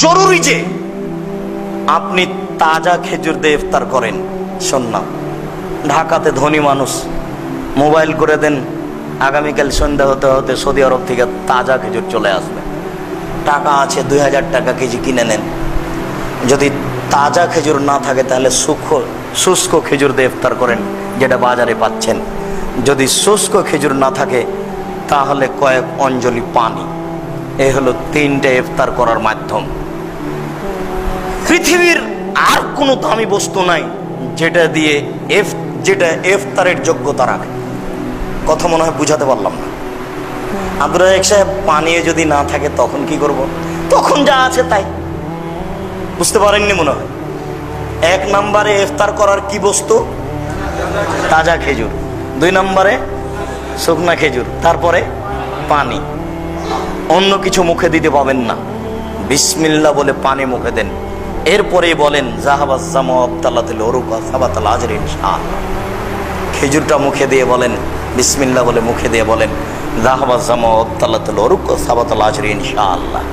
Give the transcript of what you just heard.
জরুরি যে আপনি তাজা খেজুর দিয়ে ইফতার করেন। শুনলাম ঢাকাতে ধনী মানুষ, মোবাইল করে দেন, আগামীকাল সন্ধ্যা হতে হতে সৌদি আরব থেকে তাজা খেজুর চলে আসবে। টাকা আছে, 2000 টাকা কেজি কিনে নেন। যদি তাজা খেজুর না থাকে তাহলে শুষ্ক খেজুর দিয়ে ইফতার করেন, যেটা বাজারে পাচ্ছেন। যদি শুষ্ক খেজুর না থাকে তাহলে কয়েক অঞ্জলি পানি। এই হলো 3টে ইফতার করার মাধ্যম। পৃথিবীর আর কোনো দামি বস্তু নাই যেটা দিয়ে যেটা ইফতারের যোগ্যতা রাখে। কথা মনে হয় বুঝাতে পারলাম না। আব্দুর রাজ্জাক সাহেব, পানীয় যদি না থাকে তখন কি করব? তখন যা আছে তাই। বুঝতে পারেননি মনে হয়। 1 নম্বরে ইফতার করার কি বস্তু? তাজা খেজুর। 2 নম্বরে শুকনা খেজুর, তারপরে পানি। অন্য কিছু মুখে দিতে পাবেন না। বিসমিল্লাহ বলে পানি মুখে দেন। এরপরেই বলেন জাহাবাজ জামু আবতালাতুল উরুক ওয়া সাবাতাল আজর ইনশাআল্লাহ। খেজুরটা মুখে দিয়ে বলেন, বিসমিল্লাহ বলে মুখে দিয়ে বলেন জাহাবাজ জামু আবতালাতুল উরুক ওয়া সাবাতাল আজর ইনশাআল্লাহ।